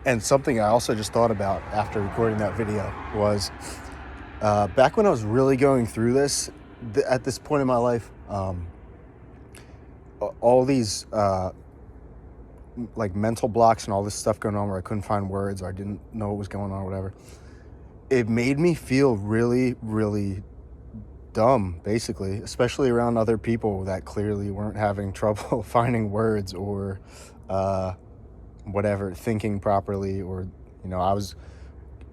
And something I also just thought about after recording that video was back when I was really going through this, at this point in my life, all these like mental blocks and all this stuff going on where I couldn't find words or I didn't know what was going on or whatever, it made me feel really, really dumb, basically, especially around other people that clearly weren't having trouble finding words or whatever, thinking properly, or, I was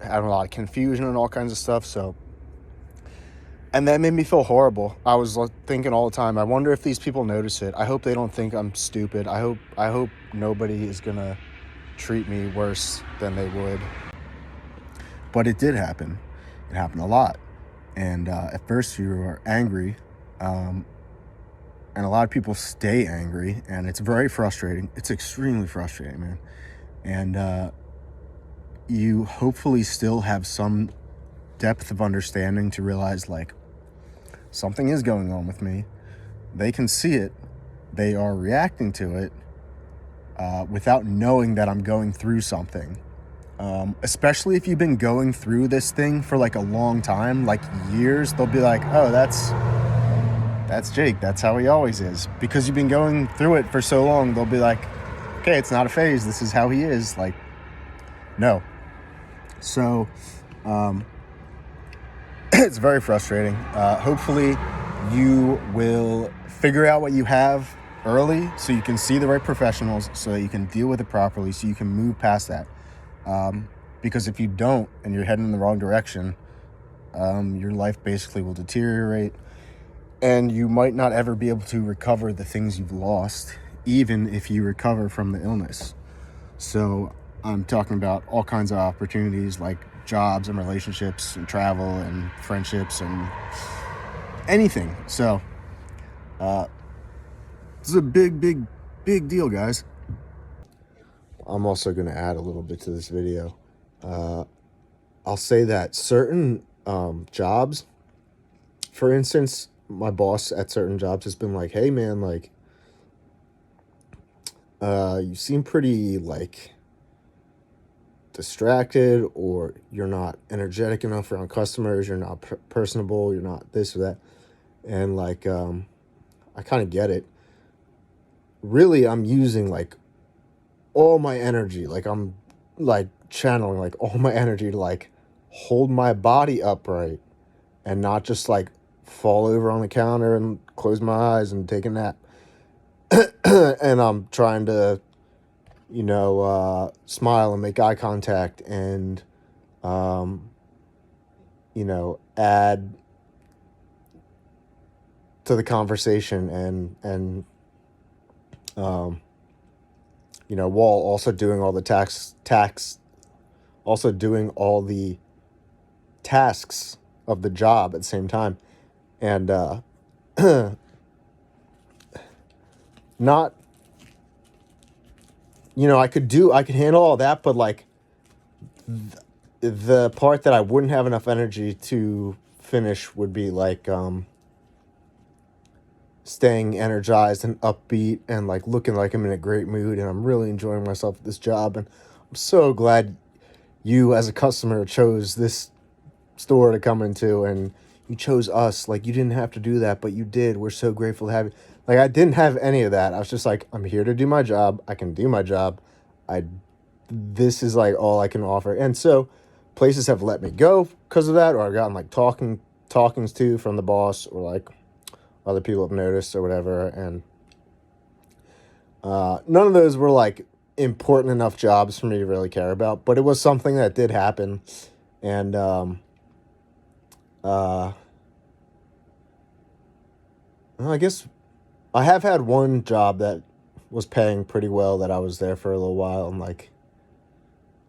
having a lot of confusion and all kinds of stuff. So, and that made me feel horrible. I was thinking all the time, I wonder if these people notice it. I hope they don't think I'm stupid. I hope nobody is gonna treat me worse than they would. But it did happen. It happened a lot. And at first you are angry, and a lot of people stay angry, and it's very frustrating. It's extremely frustrating, man. And you hopefully still have some depth of understanding to realize, like, something is going on with me. They can see it. They are reacting to it without knowing that I'm going through something. Especially if you've been going through this thing for like a long time, like years, they'll be like, oh, that's Jake. That's how he always is. Because you've been going through it for so long, they'll be like, okay, it's not a phase. This is how he is. Like, no. So, it's very frustrating. Hopefully you will figure out what you have early so you can see the right professionals so that you can deal with it properly, so you can move past that. Because if you don't and you're heading in the wrong direction, your life basically will deteriorate, and you might not ever be able to recover the things you've lost, even if you recover from the illness. So I'm talking about all kinds of opportunities like jobs and relationships and travel and friendships and anything. So this is a big, big, big deal, guys. I'm also going to add a little bit to this video. I'll say that certain jobs, for instance, my boss at certain jobs has been like, hey man, like, you seem pretty like distracted, or you're not energetic enough around customers, you're not personable, you're not this or that. And like, I kind of get it. Really, I'm using like all my energy, like I'm like channeling like all my energy to like hold my body upright and not just like fall over on the counter and close my eyes and take a nap. And I'm trying to, smile and make eye contact and, add to the conversation and while also doing all the tasks of the job at the same time. And, not, I could handle all that, but like the part that I wouldn't have enough energy to finish would be like, staying energized and upbeat and like looking like I'm in a great mood and I'm really enjoying myself at this job. And I'm so glad you as a customer chose this store to come into, and you chose us. Like, you didn't have to do that, but you did. We're so grateful to have you. Like, I didn't have any of that. I was just like, I'm here to do my job. I can do my job. This is like all I can offer. And so places have let me go because of that, or I've gotten like talkings to from the boss, or like other people have noticed or whatever. And none of those were like important enough jobs for me to really care about, but it was something that did happen. And I guess I have had one job that was paying pretty well that I was there for a little while, and like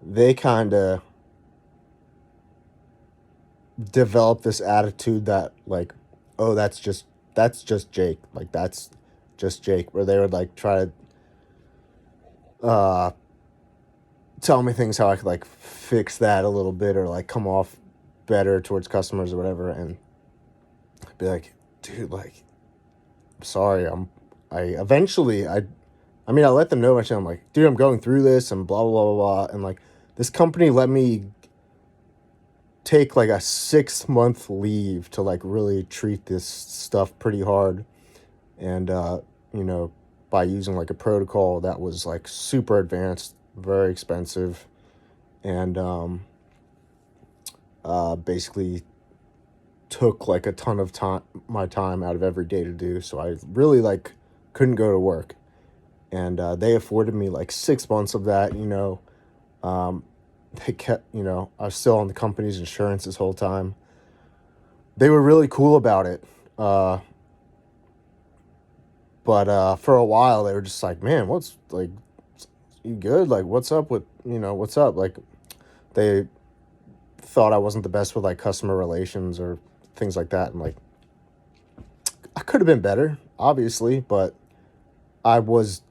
they kind of developed this attitude that like, oh, that's just Jake. Like, that's just Jake, where they would like try to tell me things how I could like fix that a little bit, or like come off better towards customers or whatever. And I'd be like, dude, like, I'm sorry. I let them know. Actually, I'm like, dude, I'm going through this and blah, blah, blah, blah, blah. And like, This company let me take like a 6 month leave to like really treat this stuff pretty hard. And, you know, by using like a protocol that was like super advanced, very expensive, and basically took like a ton of time, my time out of every day to do. So I really like couldn't go to work. And they afforded me like 6 months of that, you know. Um, they kept, you know, I was still on the company's insurance this whole time. They were really cool about it. Uh, but for a while, they were just like, man, what's like, you good? Like, what's up with, you know, what's up? Like, they thought I wasn't the best with like customer relations or things like that. And like, I could have been better, obviously, but I was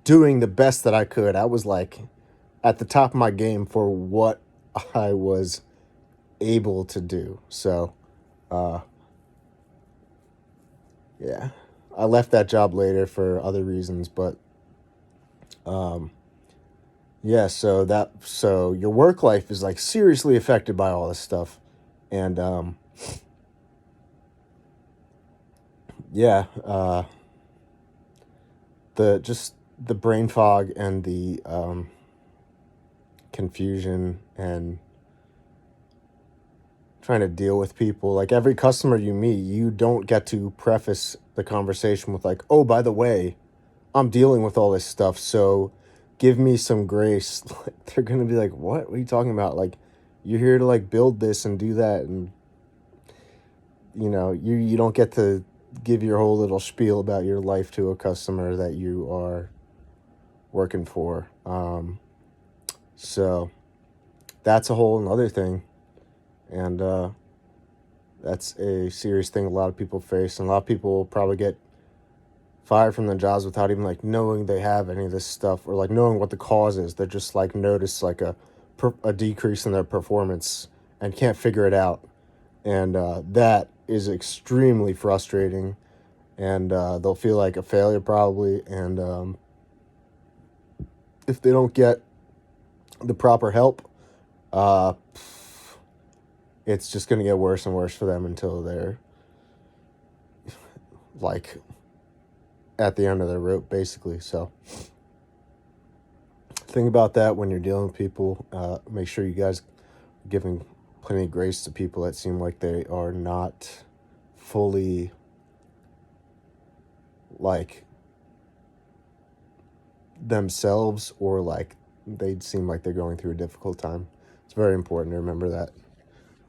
doing the best that I could. I was like at the top of my game for what I was able to do. So, uh, yeah, I left that job later for other reasons, but um, yeah. So your work life is like seriously affected by all this stuff, and yeah, the just the brain fog and the confusion and trying to deal with people. Like every customer you meet, you don't get to preface the conversation with like, "Oh, by the way, I'm dealing with all this stuff, so give me some grace." They're going to be like, "What? What are you talking about? Like you're here to like build this and do that, and you know, you don't get to give your whole little spiel about your life to a customer that you are working for." So that's a whole another thing. And that's a serious thing a lot of people face, and a lot of people will probably get fired from their jobs without even like knowing they have any of this stuff or like knowing what the cause is. They just like notice like a decrease in their performance and can't figure it out, and that is extremely frustrating. And they'll feel like a failure probably, and if they don't get the proper help, uh, it's just going to get worse and worse for them until they're like at the end of their rope, basically. So think about that when you're dealing with people. Make sure you guys are giving plenty of grace to people that seem like they are not fully like themselves, or like they seem like they're going through a difficult time. It's very important to remember that.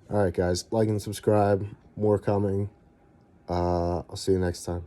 All right, guys, like and subscribe. More coming. I'll see you next time.